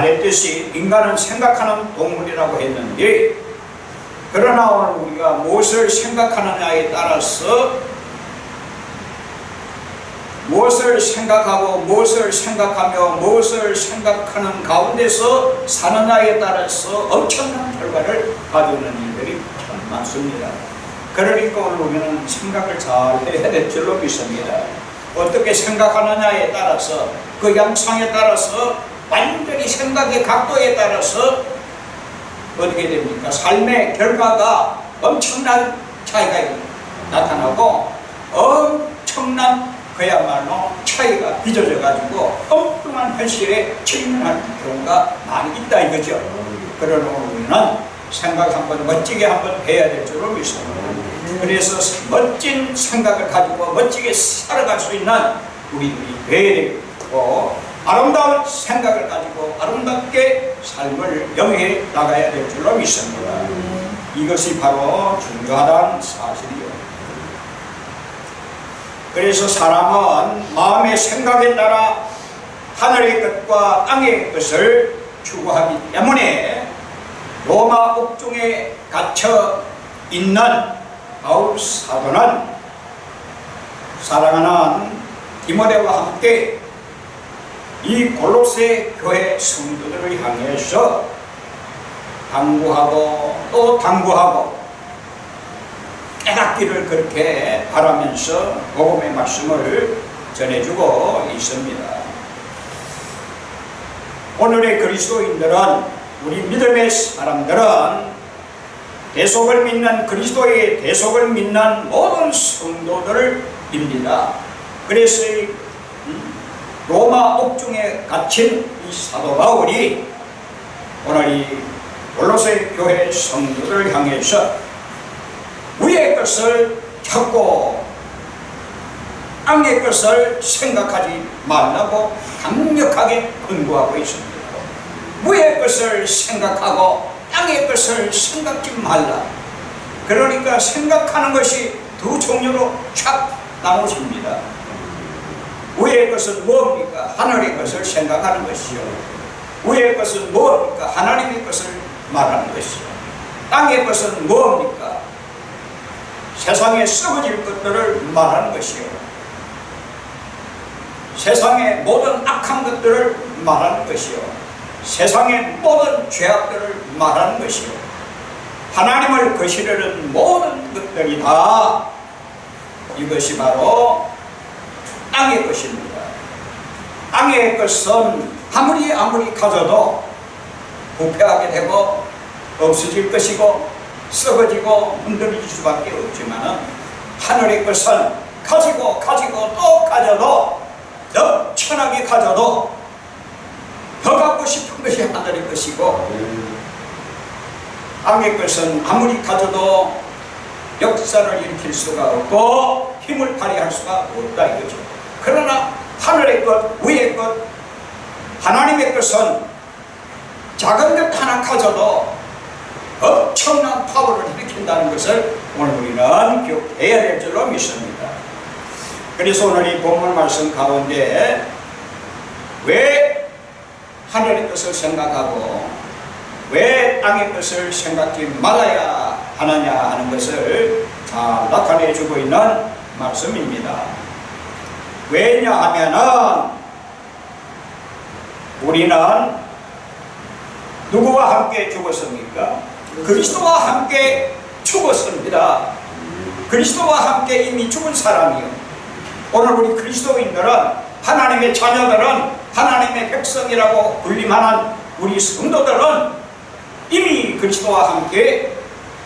말했듯이 인간은 생각하는 동물이라고 했는데, 그러나 오늘 우리가 무엇을 생각하느냐에 따라서, 무엇을 생각하고 무엇을 생각하며 무엇을 생각하는 가운데서 사느냐에 따라서 엄청난 결과를 가져오는 일들이 참 많습니다. 그러니까 오늘 우리는 생각을 잘 해야 될 줄로 믿습니다. 어떻게 생각하느냐에 따라서, 그 양상에 따라서, 완전히 생각의 각도에 따라서 어떻게 됩니까? 삶의 결과가 엄청난 차이가 나타나고 엄청난 그야말로 차이가 빚어져 가지고 엉뚱한 현실에 직면할 경우가 많이 있다 이거죠. 그러나 우리는 생각 한번 멋지게 한번 해야 될 줄로 믿습니다. 그래서 멋진 생각을 가지고 멋지게 살아갈 수 있는 우리들이 되어야 되고, 아름다운 생각을 가지고 아름답게 삶을 영위해 나가야 될 줄로 믿습니다. 이것이 바로 중요하다는 사실이요. 그래서 사람은 마음의 생각에 따라 하늘의 것과 땅의 것을 추구하기 때문에 로마 옥중에 갇혀 있는 바울 사도는 사랑하는 디모데와 함께 이 골로새 교회 성도들을 향해서 당부하고 또 당부하고 깨닫기를 그렇게 바라면서 복음의 말씀을 전해주고 있습니다. 오늘의 그리스도인들은, 우리 믿음의 사람들은 대속을 믿는, 그리스도의 대속을 믿는 모든 성도들을 입니다. 그래서 로마 옥중에 갇힌 이 사도 바울이 오늘 이 골로새 교회 성도들을 향해서 위의 것을 찾고 땅의 것을 생각하지 말라고 강력하게 권고하고 있습니다. 위의 것을 생각하고 땅의 것을 생각지 말라. 그러니까 생각하는 것이 두 종류로 쫙 나눠집니다. 위의 것은 무엇입니까? 하늘의 것을 생각하는 것이요. 위의 것은 무엇입니까? 하나님의 것을 말하는 것이요. 땅의 것은 무엇입니까? 세상에 썩어질 것들을 말하는 것이요. 세상의 모든 악한 것들을 말하는 것이요. 세상의 모든 죄악들을 말하는 것이요. 하나님을 거스르는 모든 것들이 다 이것이 바로 땅의 것입니다. 땅의 것은 아무리 가져도 부패하게 되고 없어질 것이고 썩어지고 흔들릴 수밖에 없지만, 하늘의 것은 가지고 또 가져도, 넘쳐나게 가져도 더 갖고 싶은 것이 하늘의 것이고, 땅의 것은 아무리 가져도 역사를 일으킬 수가 없고 힘을 발휘할 수가 없다 이거죠. 그러나 하늘의 것, 위의 것, 하나님의 것은 작은 것 하나 가져도 엄청난 파워를 일으킨다는 것을 오늘 우리는 기억해야 될 줄로 믿습니다. 그래서 오늘 이 본문 말씀 가운데 왜 하늘의 것을 생각하고 왜 땅의 것을 생각지 말아야 하느냐 하는 것을 잘 나타내 주고 있는 말씀입니다. 왜냐하면은 우리는 누구와 함께 죽었습니까? 그리스도와 함께 죽었습니다. 그리스도와 함께 이미 죽은 사람이요. 오늘 우리 그리스도인들은, 하나님의 자녀들은, 하나님의 백성이라고 불림하는 우리 성도들은 이미 그리스도와 함께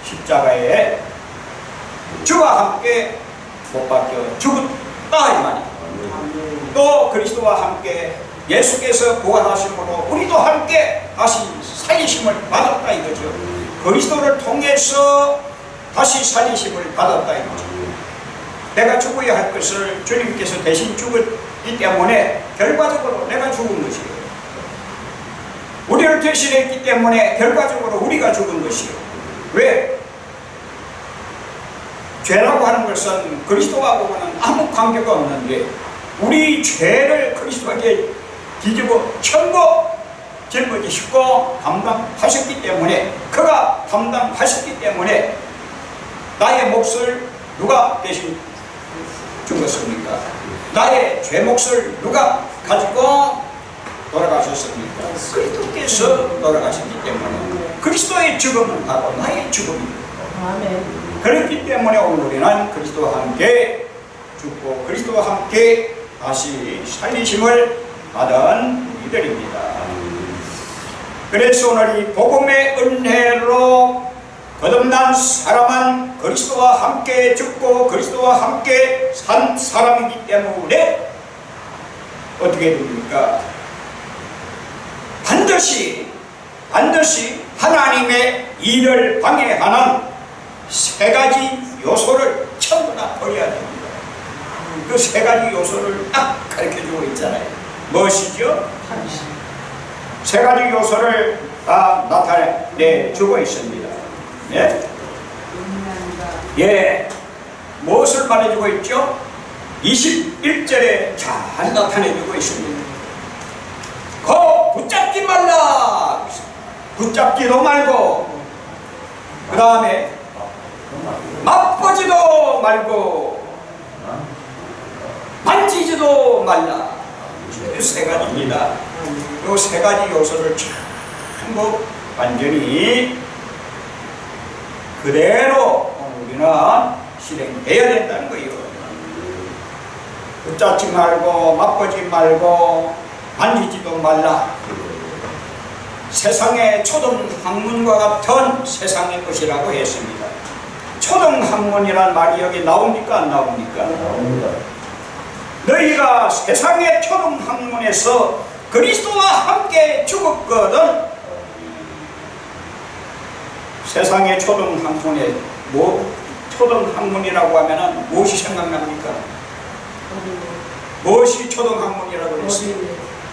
십자가에 주와 함께 못 박혀 죽었다 이 말이에요. 또 그리스도와 함께 예수께서 부활하심으로 우리도 함께 다시 살리심을 받았다 이거죠. 그리스도를 통해서 다시 살리심을 받았다 이거죠. 내가 죽어야 할 것을 주님께서 대신 죽었기 때문에 결과적으로 내가 죽은 것이에요. 우리를 대신했기 때문에 결과적으로 우리가 죽은 것이에요. 왜? 죄라고 하는 것은 그리스도하고는 아무 관계가 없는데 우리 죄를 그리스도에게 뒤집어 전부 짊어지시고 담당하셨기 때문에, 그가 담당하셨기 때문에 나의 몫을 누가 대신 죽었습니까? 나의 죄 몫을 누가 가지고 돌아가셨습니까? 그리스도께서 돌아가셨기 때문에 그리스도의 죽음은 바로 나의 죽음입니다. 그렇기 때문에 오늘 우리는 그리스도와 함께 죽고 그리스도와 함께 다시 살리심을 받은 우리들입니다. 그래서 오늘 이 복음의 은혜로 거듭난 사람은 그리스도와 함께 죽고 그리스도와 함께 산 사람이기 때문에 어떻게 됩니까? 반드시 하나님의 일을 방해하는 세 가지 요소를 전부 다 버려야 됩니다. 그 세 가지 요소를 딱 가르쳐주고 있잖아요. 무엇이죠? 세 가지 요소를 다 나타내주고 있습니다. 예? 예. 무엇을 말해주고 있죠? 21절에 잘 나타내주고 있습니다. 붙잡지 말라. 붙잡지도 말고, 그 다음에 맛보지도 말고, 만지지도 말라. 이 세 가지입니다. 이 세 가지 요소를 전부 완전히 그대로 우리는 실행해야 된다는 거예요. 붙잡지 말고, 맛보지 말고, 만지지도 말라. 세상의 초등학문과 같은 세상의 것이라고 했습니다. 초등학문이란 말이 여기 나옵니까? 안 나옵니까? 나옵니다. 너희가 세상의 초등학문에서 그리스도와 함께 죽었거든. 세상의 초등학문에 초등학문이라고 하면은 무엇이 생각납니까? 무엇이 초등학문이라고 그랬어요?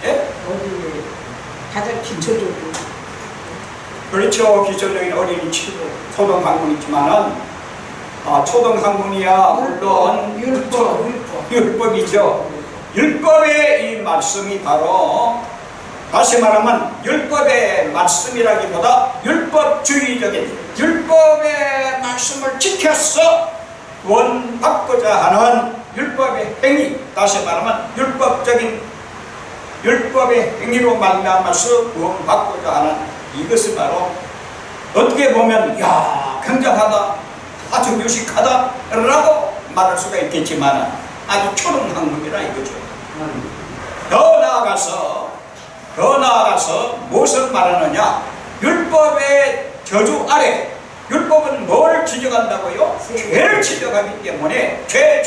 예? 가장 기초적으로. 그렇죠. 기초적인 어린이 초등학문이지만은 초등학문이야 물론 율법이죠. 율법의 이 말씀이 바로, 다시 말하면 율법의 말씀이라기보다 율법주의적인 율법의 말씀을 지켜서 구원받고자 하는 율법의 행위, 다시 말하면 율법의 행위로 말미암아서 구원받고자 하는 이것을 바로 어떻게 보면 굉장하다, 아주 뮤직하다 라고 말할 수가 있겠지만 아주 초등학문이라 이거죠. 더 나아가서 무엇을 말하느냐? 율법의 저주 아래, 율법은 뭘 지적한다고요? 죄를 지적하기 때문에 죄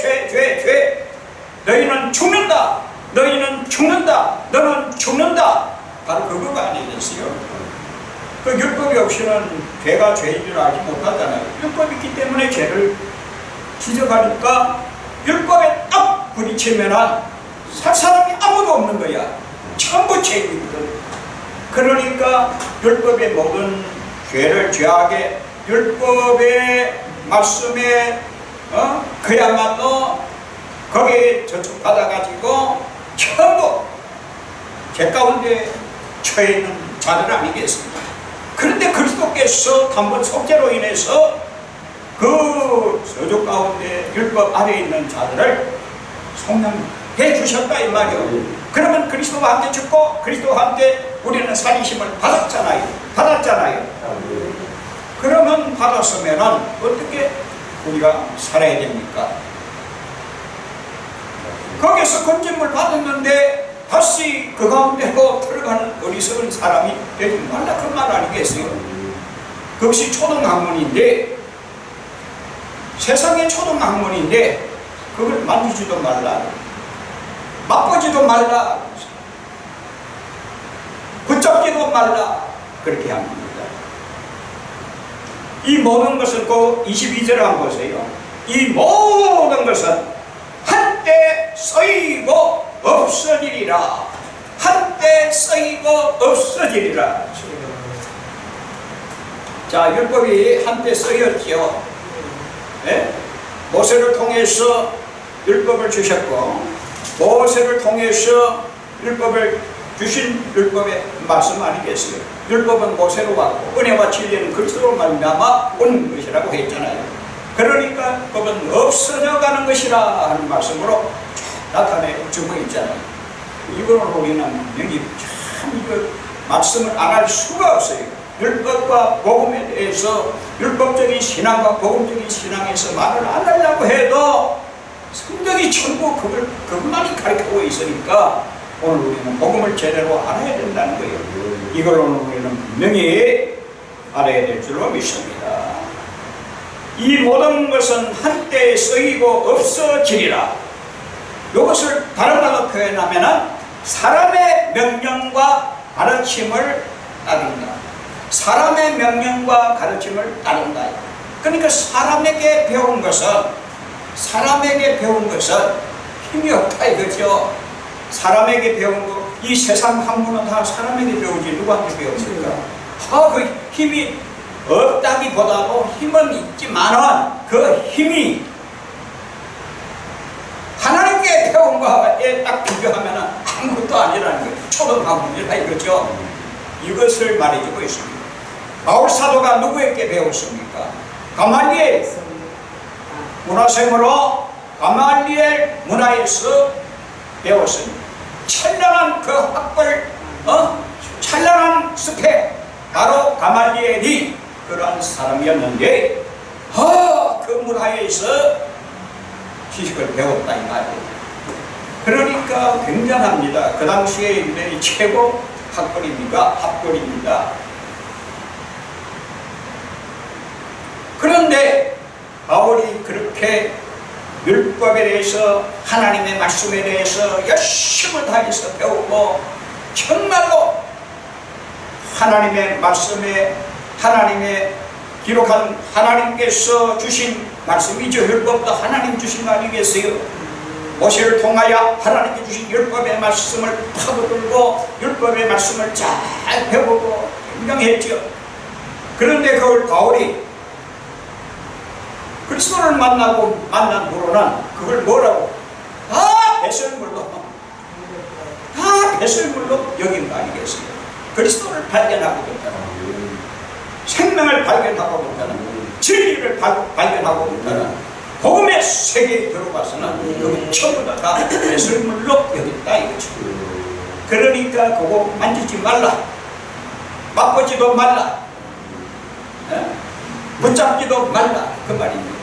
너희는 죽는다, 너는 죽는다, 바로 그거가 아니겠어요? 그 율법이 없이는 죄가 죄인 줄 알지 못하잖아요. 율법이 있기 때문에 죄를 지적하니까 율법에 딱 부딪히면 살 사람이 아무도 없는 거야. 전부 죄인이거든. 그러니까 율법의 모든 죄를 죄하게 율법의 말씀에 그야말로 거기에 저축받아가지고 전부 죄 가운데 처해 있는 자들 아니겠습니까? 그런데 그리스도께서 단번 속죄로 인해서 그 저주 가운데 율법 아래에 있는 자들을 속량해 주셨다 이 말이요. 그러면 그리스도와 함께 죽고 그리스도와 함께 우리는 살리심을 받았잖아요. 그러면 받았으면 어떻게 우리가 살아야 됩니까? 거기서 건진물 받았는데 다시 그 가운데로 들어가는 어리석은 사람이 되지 말라, 그 말 아니겠어요? 그것이 초등학문인데, 세상의 초등학문인데 그걸 만지지도 말라, 맛보지도 말라, 붙잡지도 말라, 그렇게 합니다. 이 모든 것은 그 22절을 한번 보세요. 이 모든 것은 한때 쓰이고 없어지리라. 한때 쓰이고 없어지리라. 자, 율법이 한때 쓰였지요. 네? 모세를 통해서 율법을 주셨고, 모세를 통해서 율법을 주신 율법의 말씀 아니겠어요? 율법은 모세로 왔고 은혜와 진리는 그리스도로 말미암아 온 것이라고 했잖아요. 그러니까 법은 없어져 가는 것이라 하는 말씀으로 나타내 주고 있잖아요. 이거는 우리는 여기 참 이거 말씀을 안 할 수가 없어요. 율법과 복음에 대해서 율법적인 신앙과 복음적인 신앙에서 말을 안 하려고 해도 성경이 전부 그것만이 가르치고 있으니까 오늘 우리는 복음을 제대로 알아야 된다는 거예요. 이걸로는 우리는 분명히 알아야 될 줄로 믿습니다. 이 모든 것은 한때에 쓰이고 없어지리라. 이것을 다른 말로 표현하면 사람의 명령과 가르침을 따른다. 사람의 명령과 가르침을 따른다. 그러니까 사람에게 배운 것은 힘이 없다 이거죠. 사람에게 배운 거, 이 세상 학문은 다 사람에게 배우지 누구한테 배웁니까? 그 힘이 없다기보다도 힘은 있지만은 그 힘이 하나님께 배운 거에 딱 비교하면 아무것도 아니라는 거예요. 초등학문이라 이거죠. 이것을 말해주고 있습니다. 바울 사도가 누구에게 배웠습니까? 가말리엘 문화생으로 가말리엘 문화에서 배웠습니다. 찬란한 그 학벌, 찬란한 스펙, 바로 가말리엘이 그러한 사람이었는데 그 문화에서 지식을 배웠다 이 말이에요. 그러니까 굉장합니다. 그 당시에 유대인이 최고 학벌입니다. 그런데 바울이 그렇게 율법에 대해서 하나님의 말씀에 대해서 열심을 다해서 배우고 정말로 하나님의 말씀에 하나님의 기록한 하나님께서 주신 말씀이죠. 율법도 하나님 주신 거 아니겠어요? 모세를 통하여 하나님께 주신 율법의 말씀을 파고들고 율법의 말씀을 잘 배우고 굉장했죠. 그런데 그걸 바울이 그리스도를 만난 후로는 그걸 뭐라고? 배설물로 여긴 거 아니겠어요? 그리스도를 발견하고 있다는 생명을 발견하고 있다는 진리를 발견하고 있다는 복음의 세계에 들어가서는 그건 전부 다 배설물로 여겼다 이거죠. 그러니까 그거 만지지 말라, 맛보지도 말라, 붙잡지도 말라 그 말입니다.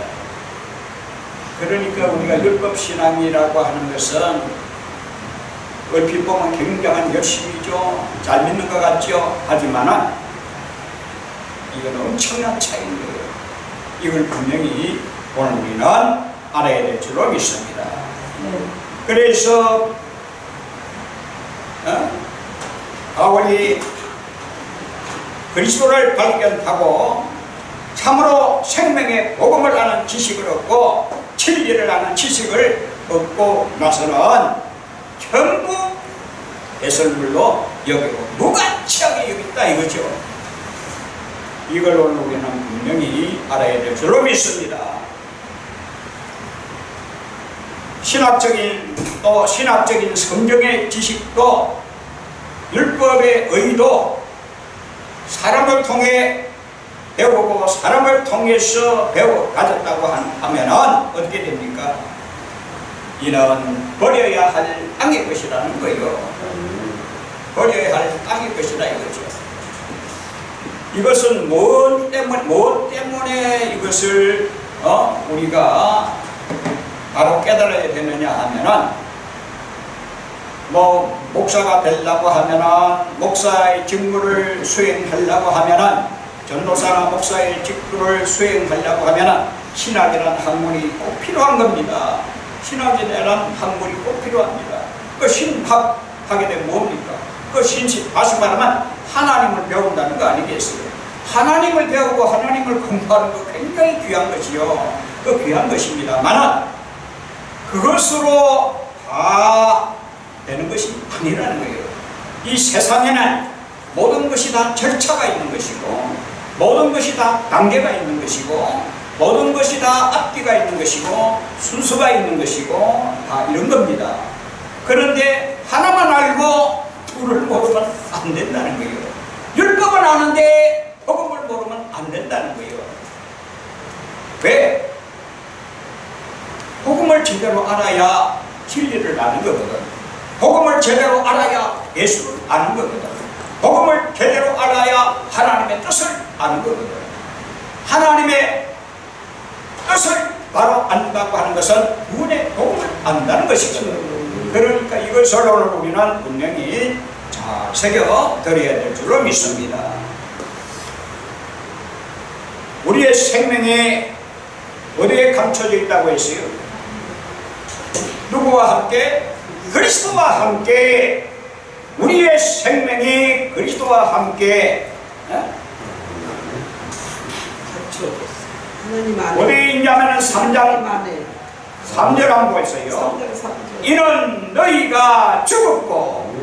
그러니까 우리가 율법신앙이라고 하는 것은 얼핏 보면 굉장한 열심이죠. 잘 믿는 것 같죠. 하지만은 이건 엄청난 차이인 거예요. 이걸 분명히 오늘 우리는 알아야 될 줄로 믿습니다. 그래서 바울이 그리스도를 발견하고 참으로 생명의 복음을 아는 지식을 얻고 진리를 아는 지식을 얻고 나서는 전부 배설물로 여기고 무가치하게 여겼다 이거죠. 이걸 오늘 우리는 분명히 알아야 될 줄로 믿습니다. 신학적인 성경의 지식도 율법의 의도 사람을 통해 배우고 사람을 통해서 가졌다고 하면은 어떻게 됩니까? 이는 버려야 할 땅의 것이라는 거예요. 버려야 할 땅의 것이다 이거죠. 이것은 뭐 때문에 이것을 우리가 바로 깨달아야 되느냐 하면은 목사가 되려고 하면은 목사의 직무를 수행하려고 하면은 전도사나 목사의 직분을 수행하려고 하면 신학이라는 학문이 꼭 필요한 겁니다. 신학이라는 학문이 꼭 필요합니다. 그 신학하게 되면 뭡니까? 그 신식, 다시 말하면 하나님을 배운다는 거 아니겠어요? 하나님을 배우고 하나님을 공부하는 거 굉장히 귀한 것이요. 그 귀한 것입니다만 그것으로 다 되는 것이 아니라는 거예요. 이 세상에는 모든 것이 다 절차가 있는 것이고 모든 것이 다 단계가 있는 것이고 모든 것이 다 앞뒤가 있는 것이고 순서가 있는 것이고 다 이런 겁니다. 그런데 하나만 알고 둘을 안 된다는 거예요. 율법은 아는데 복음을 모르면 안 된다는 거예요. 왜? 복음을 제대로 알아야 진리를 아는 거거든. 복음을 제대로 알아야 예수를 아는 거거든. 복음을 제대로 알아야 하나님의 뜻을 아는 거거든. 하나님의 뜻을 바로 안다고 하는 것은 구원의 복음을 안다는 것이거든. 그러니까 이것을 오늘 우리는 분명히 잘 새겨 드려야 될 줄로 믿습니다. 우리의 생명이 어디에 감춰져 있다고 했어요? 누구와 함께? 그리스도와 함께. 우리의 생명이 그리스도와 함께 하나님 안에. 어디에 있냐면 3장 안에. 3절 한번 보세요. 이는 너희가 죽었고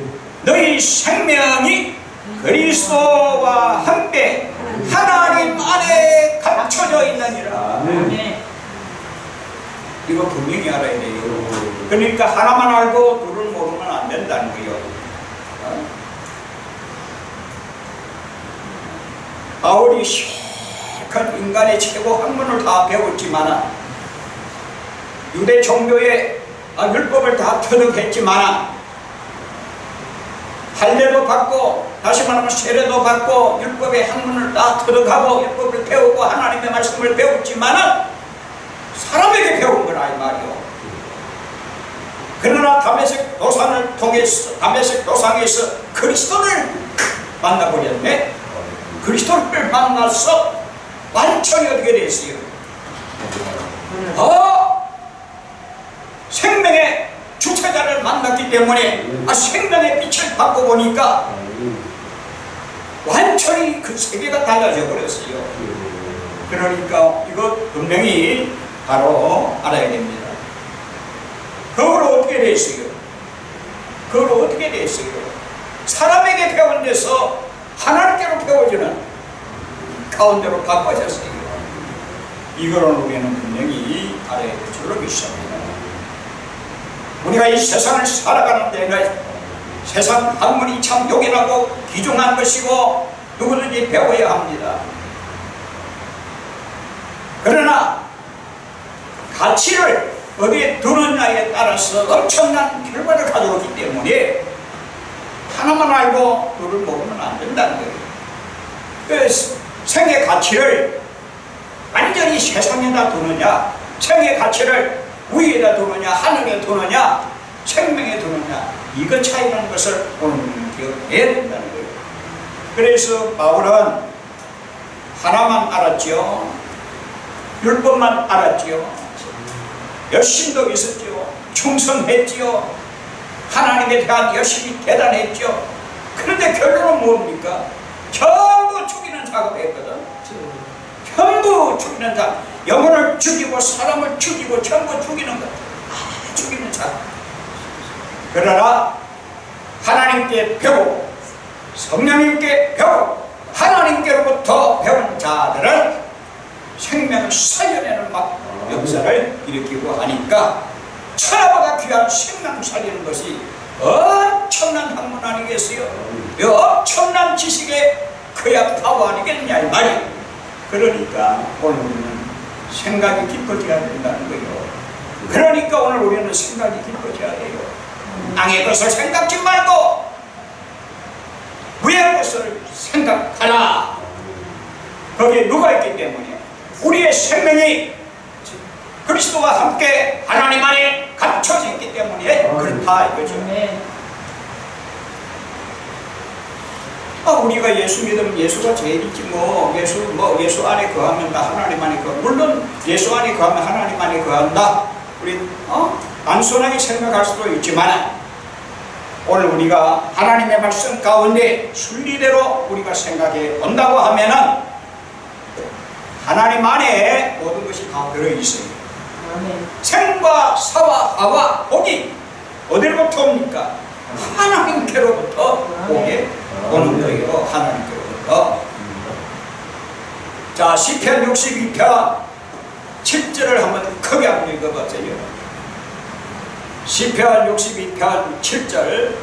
너희 생명이 그리스도와 함께 하나님 안에 감춰져 있느니라. 이거 분명히 알아야 돼요. 그러니까 하나만 알고 둘을 모르면 안 된다는 거예요. 바울이 실컷 인간의 최고 학문을 다 배웠지만 유대 종교의 율법을 다 터득했지만 할례도 받고 다시 말하면 세례도 받고 율법의 학문을 다 터득하고 율법을 배우고 하나님의 말씀을 배웠지만 사람에게 배운 거라 이 말이요. 그러나 다메섹 도상을 통해서 다메섹 도상에서 그리스도를 만나버렸네. 그리스도를 만나서 완전히 어떻게 됐어요? 생명의 주체자를 만났기 때문에 생명의 빛을 받고 보니까 완전히 그 세계가 달라져 버렸어요. 그러니까 이거 분명히 바로 알아야 됩니다. 그걸 어떻게 됐어요? 그걸 어떻게 됐어요? 사람에게 배운 데서 하나님께로 배워지는 가운데로 바꿔졌어요. 이거는 우리는 분명히 알아야 될 줄로 믿습니다. 우리가 이 세상을 살아가는 데는 세상 학문이 참 요긴하고 귀중한 것이고 누구든지 배워야 합니다. 그러나 가치를 어디에 두느냐에 따라서 엄청난 결과를 가져오기 때문에 하나만 알고 둘을 모르면 안 된다는 거예요. 그래서 생의 가치를 완전히 세상에다 두느냐, 생의 가치를 위에다 두느냐, 하늘에 두느냐, 생명에 두느냐, 이거 차이라는 것을 오늘 기억해야 된다는 거예요. 그래서 바울은 하나만 알았죠. 율법만 알았지요. 열심도 있었지요. 충성했지요. 하나님에 대한 열심이 대단했죠. 그런데 결론은 뭡니까? 전부 죽이는 작업을 했거든. 전부 죽이는 작업. 영혼을 죽이고 사람을 죽이고 전부 죽이는 것. 죽이는 작업. 그러나 하나님께 배우고 성령님께 배우고 하나님께로부터 배운 자들은 생명을 살려내는 막 역사를 일으키고 하니까 천하보다 귀한 생명 살리는 것이 엄청난 학문 아니겠어요? 이 엄청난 지식의 그야 파워 아니겠냐 이 말이. 그러니까 오늘 우리는 생각이 깊어져야 된다는 거예요. 그러니까 오늘 우리는 생각이 깊어져야 돼요. 땅의 것을 생각지 말고 위의 것을 생각하라. 거기에 누가 있기 때문에 우리의 생명이 그리스도와 함께 하나님 안에 감춰져 있기 때문에 그렇다 이거죠. 우리가 예수 믿으면 예수가 제일이지 예수 안에 거하면 다 하나님 안에 거하. 물론 예수 안에 거하면 하나님 안에 거한다. 우리 단순하게 생각할 수도 있지만 오늘 우리가 하나님의 말씀 가운데 순리대로 우리가 생각해 본다고 하면은 하나님 안에 모든 것이 다 들어있어요. 생과 사와 하와 복이 어디로부터 옵니까? 하나님께로부터 복이 오는 거예요. 하나님께로부터. 자, 시편 62편 7절을 한번 크게 한번 읽어보세요. 시편 62편 7절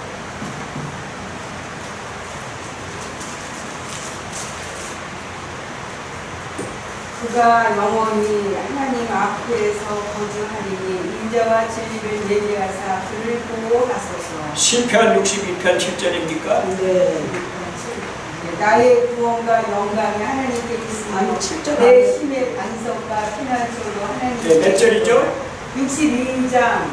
구원과 영원히 하나님 앞에서 거주하리니 인자와 진리를 예비하사 그를 보호하소서. 시편 62편 7절입니까? 네. 나의 구원과 영광이 하나님께 있으며 아니, 7절 내 아니에요. 힘의 반석과 피난처로 하나님께 네, 몇 절이죠? 62장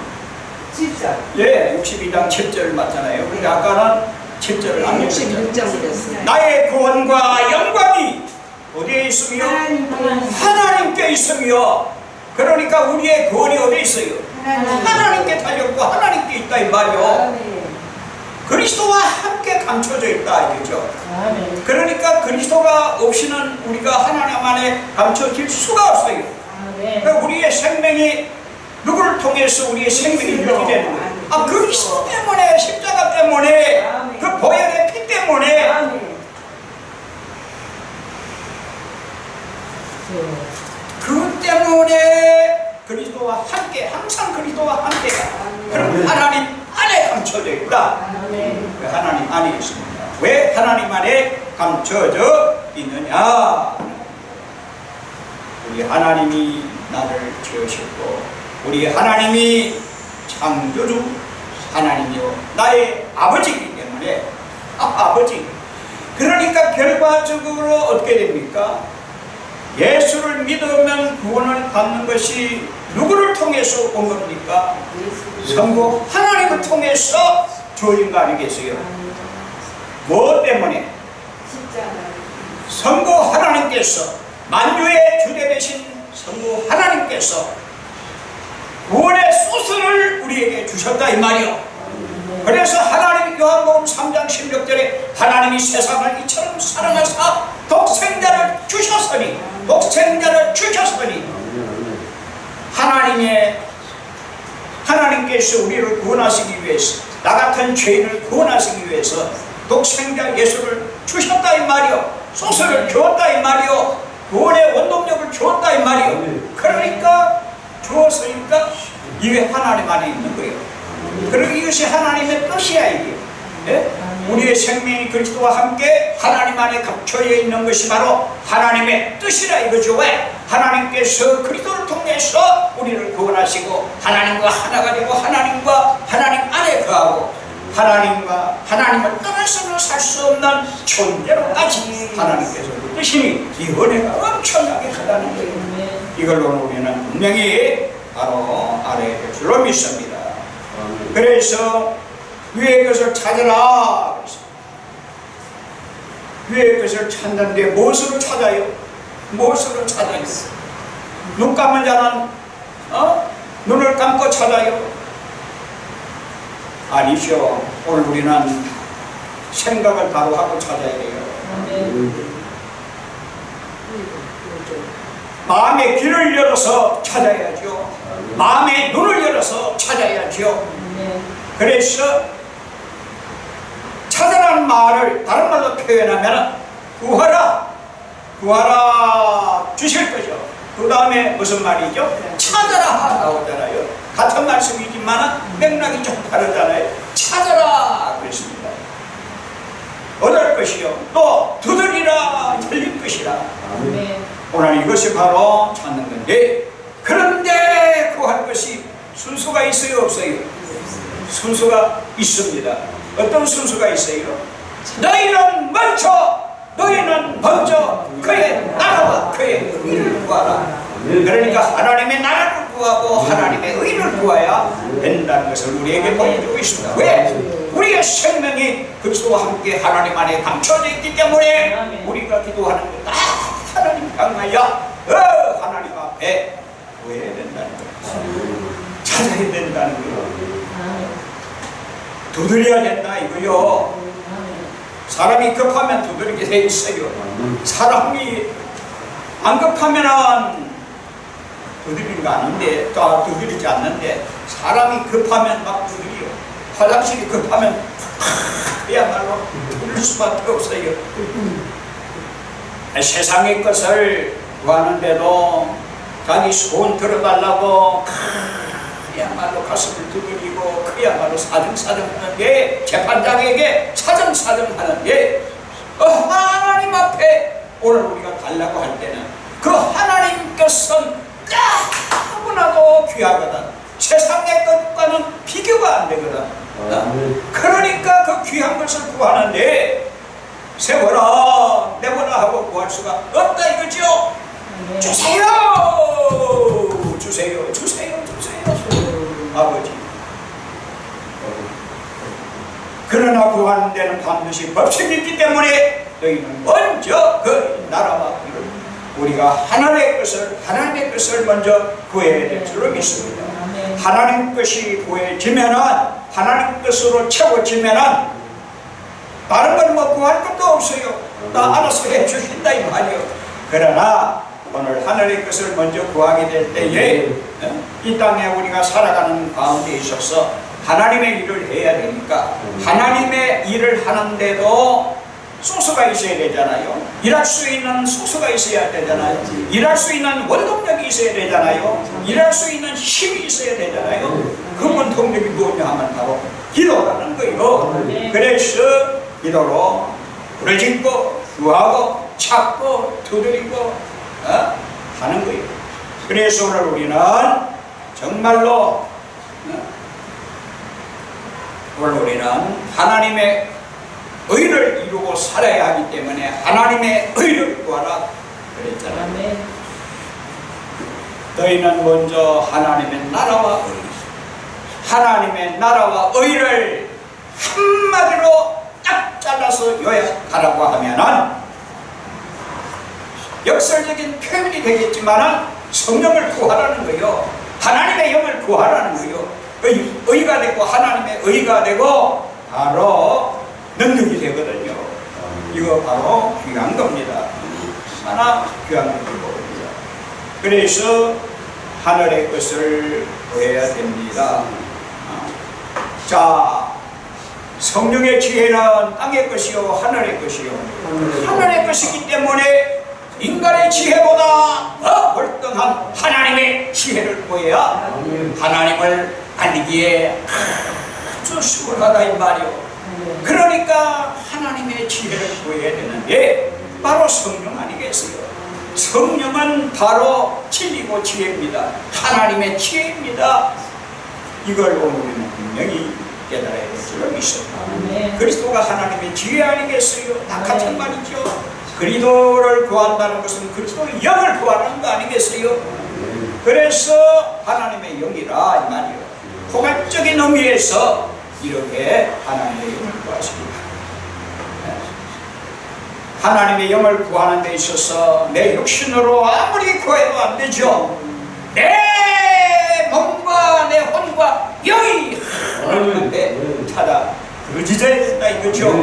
7절. 예, 62장 7절 맞잖아요. 근데 아까는 7절을 안 읽었잖아요. 66장을 했어요. 나의 구원과 영광이 어디에 있으며? 하나님께 하나님께 있으며. 그러니까 우리의 구원이 어디에 있어요? 하나님께 달렸고 하나님께 있다 이 말이요. 아멘. 그리스도와 함께 감춰져 있다 이거죠. 아멘. 그러니까 그리스도가 없이는 우리가 하나님 안에 감춰질 수가 없어요. 아멘. 그러니까 우리의 생명이 누구를 통해서 우리의 생명이 이렇게 되는 거예요. 아, 그리스도 때문에, 십자가 때문에, 그 보혈의 피 때문에. 아멘. 그 때문에 그리스도와 함께, 항상 그리스도와 함께가. 그럼 하나님 안에 감춰져 있다. 아멘. 왜 하나님 안에 있습니다. 왜 하나님 안에 감춰져 있느냐? 우리 하나님이 나를 지으셨고 우리 하나님이 창조주 하나님이요 나의 아버지이기 때문에 아버지. 그러니까 결과적으로 어떻게 됩니까? 예수를 믿으면 구원을 받는 것이 누구를 통해서 온 겁니까? 성부 하나님을 통해서 주어진 거 아니겠어요? 무엇 때문에? 십자가. 성부 하나님께서 만유의 주대 되신 성부 하나님께서 구원의 소스를 우리에게 주셨다 이 말이요. 그래서 하나님 요한복음 3장 16절에 하나님이 세상을 이처럼 사랑하사 독생자를 주셨으니 하나님께서 우리를 구원하시기 위해서 나 같은 죄인을 구원하시기 위해서 독생자 예수를 주셨다 이 말이요. 소스를 주었다 이 말이요. 구원의 원동력을 주었다 이 말이요. 그러니까 주었으니까 이게 하나님 안에 있는 거예요. 그리고 이것이 하나님의 뜻이야 이게. 예? 우리의 생명이 그리스도와 함께 하나님 안에 감춰져 있는 것이 바로 하나님의 뜻이라 이거죠. 왜? 하나님께서 그리스도를 통해서 우리를 구원하시고 하나님과 하나가 되고 하나님과 하나님 안에 거하고 하나님을 떠나서는 살 수 없는 존재로까지 하나님께서 뜻이니 이 은혜가 엄청나게 크다는 거예요. 이걸로는 우리는 분명히 바로 알아야 될 줄로 믿습니다. 그래서 위의 것을 찾으라. 위의 것을 찾는데 무엇으로 찾아요? 무엇으로 찾아요? 눈 감은 자는 눈을 감고 찾아요? 아니죠. 오늘 우리는 생각을 바로 하고 찾아야 돼요. 마음의 귀를 열어서 찾아야죠. 마음의 눈을 열어서 찾아야죠. 그래서 찾아라는 말을 다른 말로 표현하면 구하라 주실 거죠. 그 다음에 무슨 말이죠? 찾아라 나오잖아요. 같은 말씀이지만 맥락이 좀 다르잖아요. 찾아라 그랬습니다. 얻을 것이요 또 두드리라 열릴 것이라. 오늘 이것이 바로 찾는 건데, 그런데 구할 것이 순서가 있어요 없어요? 순서가 있습니다. 어떤 순서가 있어요? 너희는 먼저 그의 나라와 그의 의를 구하라. 그러니까 하나님의 나라를 구하고 하나님의 의를 구해야 된다는 것을 우리에게 보여주고 있습니다. 왜? 우리의 생명이 그리스도와 함께 하나님 안에 감춰져 있기 때문에 우리가 기도하는 것 하나님 향하여 하나님 앞에 구해야 된다는 거예요. 찾아야 된다는 거예요. 두드려야 된다 이거요. 사람이 급하면 두드리게 돼 있어요. 사람이 안 급하면은 두드리는 거 아닌데, 또 두드리지 않는데, 사람이 급하면 막 두드려요. 화장실이 급하면 그야말로 두드릴 수밖에 없어요. 세상의 것을 구하는데도 자기 소원 들어달라고 그야말로 가슴을 두드리고 그야말로 사정사정 하는데, 재판장에게 사정사정 하는데, 하나님 앞에 오늘 우리가 달라고 할 때는 그 하나님 것은 너무나도 귀하거든. 세상의 것과는 비교가 안 되거든. 그러니까 그 귀한 것을 구하는데 세워라 내보라 하고 구할 수가 없다 이거죠. 주세요 주세요 주세요 주세요 아버지. 그러나 구하는 데는 반드시 법칙이 있기 때문에 너희는 먼저 그 나라와 이를 우리가 하나님의 것을 먼저 구해야 될 줄로 믿습니다. 하나님 것이 구해지면은 하나님 것으로 채워지면은 다른 건 뭐 구할 것도 없어요. 다 알아서 해주신다 이 말이요. 그러나 오늘 하늘의 것을 먼저 구하게 될 때에 이 땅에 우리가 살아가는 가운데 있어서 하나님의 일을 해야 되니까 하나님의 일을 하는데도 소스가 있어야 되잖아요. 일할 수 있는 소스가 있어야 되잖아요. 일할 수 있는 원동력이 있어야 되잖아요. 일할 수 있는 힘이 있어야 되잖아요. 그 원동력이 뭐냐 하면 바로 기도라는 거예요. 그래서 기도로 부르짖고 구하고 찾고 두드리고 하는 거예요. 그래서 오늘 우리는 정말로 오늘 우리는 하나님의 의를 이루고 살아야 하기 때문에 하나님의 의를 구하라 그랬잖아요. 너희는 먼저 하나님의 나라와 의, 하나님의 나라와 의를 한마디로 딱 잘라서 요약하라고 하면은 역설적인 표현이 되겠지만은 성령을 구하라는 거요. 하나님의 영을 구하라는 거요. 의가 되고 하나님의 의가 되고 바로 능력이 되거든요. 이거 바로 귀한 겁니다. 하나 귀한 겁니다. 그래서 하늘의 것을 구해야 됩니다. 자, 성령의 지혜는 땅의 것이요 하늘의 것이요 하늘의 것이기 때문에 인간의 지혜보다 더 월등한 하나님의 지혜를 구해야 하나님을 알기에 아주 수월하다 이 말이요. 그러니까 하나님의 지혜를 구해야 되는데 바로 성령 아니겠어요? 성령은 바로 진리고 지혜입니다. 하나님의 지혜입니다. 이걸 오늘 우리는 분명히 깨달아야 될 줄로 믿습니다. 그리스도가 하나님의 지혜 아니겠어요? 다 같은 말이죠. 그리스도를 구한다는 것은 그리스도의 영을 구하는 거 아니겠어요? 그래서 하나님의 영이라 이 말이에요. 포괄적인 의미에서 이렇게 하나님의 영을 구하십니다. 하나님의 영을 구하는 데 있어서 내 육신으로 아무리 구해도 안 되죠. 내 몸과 내 혼과 영이 하나님한테 찾아 부르짖어야 된다 이거죠.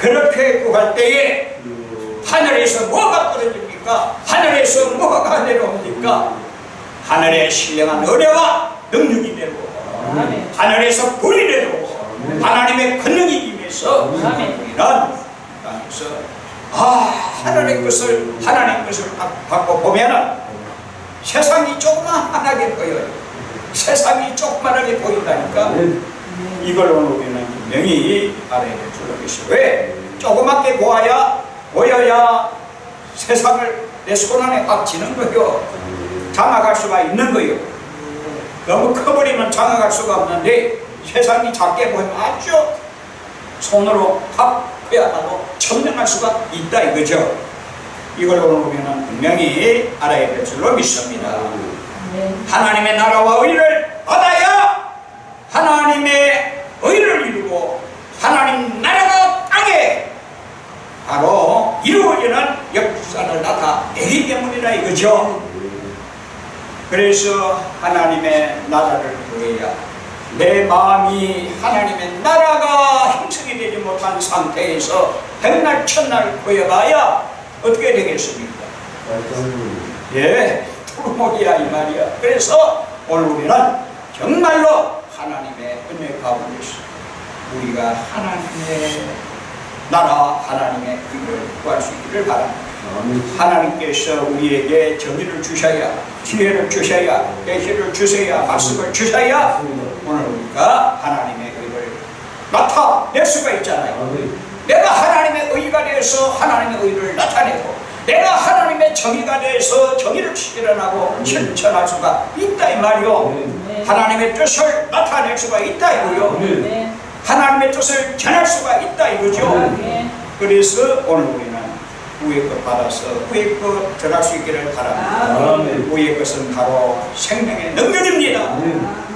그렇게 구할 때에 하늘에서 뭐가 떨어집니까? 하늘에서 뭐가 내려옵니까? 하늘의 신령한 은혜와 능력이 내려오고 하늘에서 불이 내려오고 하나님의 권능이 임해서 우리는 땅에서 하나님의 것을 받고 보면은 세상이 조그만하게 보여요. 세상이 조그만하게 보인다니까. 이걸 오늘 우리는 분명히 알아야 될 줄로 믿어요. 왜? 조그맣게 보여야 세상을 내 손안에 확 쥐는 거요. 장악할 수가 있는 거요. 너무 커버리면 장악할 수가 없는데 세상이 작게 보이면 아주 손으로 확 빼앗아도 점령할 수가 있다 이거죠. 이걸 오늘 우리는 분명히 알아야 될 줄로 믿습니다. 하나님의 나라와 의를 받아야 하나님의 의를 이루고 하나님 나라가 땅에 바로 이루어지는 역사를 나타내기 때문이라 이거죠. 그래서 하나님의 나라를 구해야 내 마음이 하나님의 나라가 형성이 되지 못한 상태에서 백날 천날 구해봐야 어떻게 되겠습니까? 예, 토목이야 이 말이야. 그래서 오늘 우리는 정말로 하나님의 은혜 가운데서 우리가 하나님의 나라 하나님의 의를 구할 수 있기를 바랍니다. 하나님께서 우리에게 정의를 주셔야 지혜를 주셔야 계시를 주셔야 말씀을 주셔야 오늘 우리가 하나님의 의를 나타낼 수가 있잖아요. 내가 하나님의 의가 되어서 하나님의 의를 나타내고 내가 하나님의 정의가 돼서 정의를 실현하고 실천할 수가 있다 이 말이요. 하나님의 뜻을 나타낼 수가 있다 이거요. 하나님의 뜻을 전할 수가 있다 이거죠. 그래서 오늘 우리는 우의 것 받아서 우의 것 전할 수 있기를 바랍니다. 우의 것은 바로 생명의 능력입니다.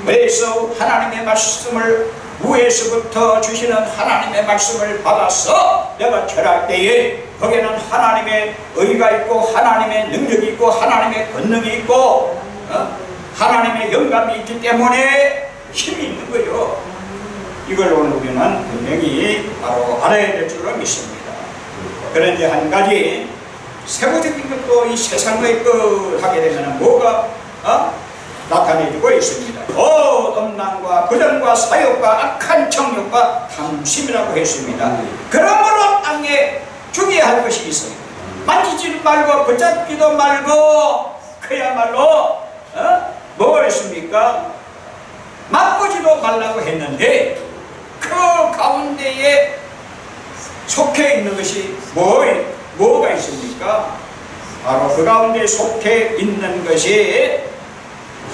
그래서 하나님의 말씀을 우에서부터 주시는 하나님의 말씀을 받아서 내가 전할 때에 거기에는 하나님의 의가 있고 하나님의 능력이 있고 하나님의 권능이 있고 하나님의 영감이 있기 때문에 힘이 있는 거예요. 이걸 오늘 우리는 분명히 바로 알아야 될 줄로 믿습니다. 그런데 한 가지 세부적인 것도 이 세상의 것 하게 되면 뭐가 나타내주고 있습니다. 음란과 부정과 사욕과 악한 정욕과 탐심이라고 했습니다. 그러므로 땅에 죽여야 할 것이 있어요. 만지지 말고 붙잡기도 말고 그야말로 뭐 했습니까? 맛보지도 말라고 했는데 그 가운데에 속해 있는 것이 뭐가 있습니까? 바로 그 가운데 속해 있는 것이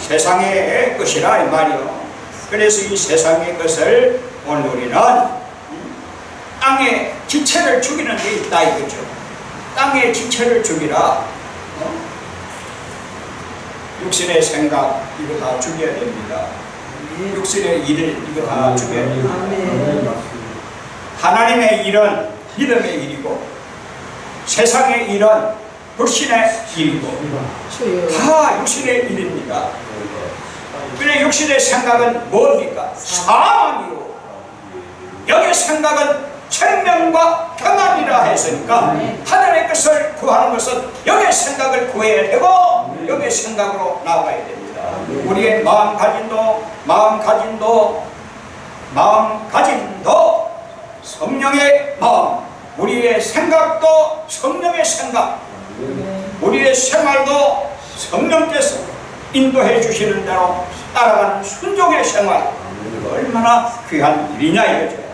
세상의 것이라 이 말이요. 그래서 이 세상의 것을 오늘 우리는 땅의 지체를 죽이는 데 있다 이거죠. 땅의 지체를 죽이라. 육신의 생각 이거 다 죽여야 됩니다. 육신의 일을 이거 다 죽여야 됩니다. 하나님의 일은 믿음의 일이고 세상의 일은 불신의 일이고 다 육신의 일입니다. 그래 육신의 생각은 뭡니까? 사망이요. 여기 생각은 생명과 평안이라 했으니까 하늘의 것을 구하는 것은 여기의 생각을 구해야 되고 여기의 생각으로 나아가야 됩니다. 우리의 마음가짐도 성령의 마음, 우리의 생각도 성령의 생각, 우리의 생활도 성령께서 인도해 주시는 대로 따라가는 순종의 생활, 얼마나 귀한 일이냐 이거죠.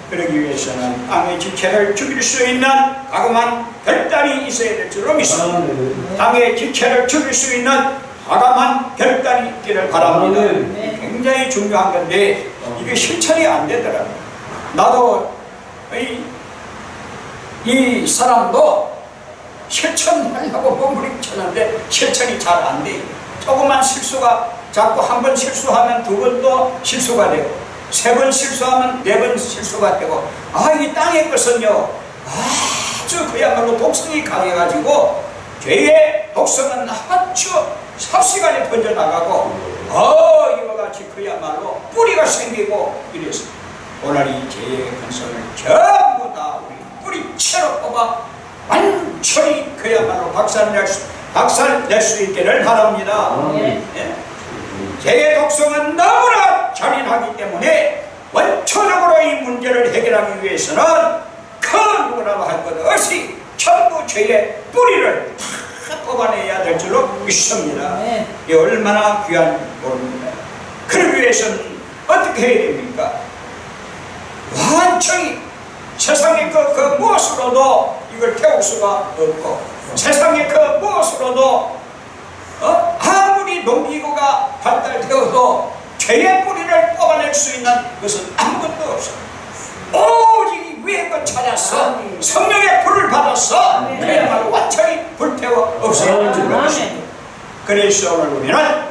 그러기 위해서는 땅의 지체를 죽일 수 있는 과감한 결단이 있어야 될 줄로 믿습니다. 땅의 지체를 죽일 수 있는 과감한 결단이 있기를 바랍니다. 굉장히 중요한 건데 이게 실천이 안 되더라고요. 나도 이 사람도 실천하려고 몸부림쳤는데 실천이 잘 안 돼요. 조그만 실수가 자꾸 한 번 실수하면 두 번 또 실수가 되고 세 번 실수하면 네 번 실수가 되고 이 땅의 것은요 아주 그야말로 독성이 강해가지고 죄의 독성은 아주 삽시간에 번져나가고 이와 같이 그야말로 뿌리가 생기고 이래서 오늘 이 죄의 근성을 전부 다 우리 뿌리채로 뽑아 완전히 그야말로 박살낼 수 있기를 바랍니다. 죄의 독성은 너무나 잔인하기 때문에 원초적으로 이 문제를 해결하기 위해서는 그 누구라도 할 것 없이 전부 죄의 뿌리를 다 뽑아내야 될 줄로 믿습니다. 이게 얼마나 귀한 모릅니다. 그러기 위해서는 어떻게 해야 됩니까? 완전히 세상의 그 무엇으로도 이걸 태울 수가 없고 세상의 그 무엇으로도 아무리 농기구가 발달되어도 죄의 뿌리를 뽑아낼 수 있는 것은 아무것도 없어. 오직 위의 것 찾아서 성령의 불을 받아서 그야말로 완전히 불태워 없애는 줄로 믿습니다. 그래서 오늘 우리는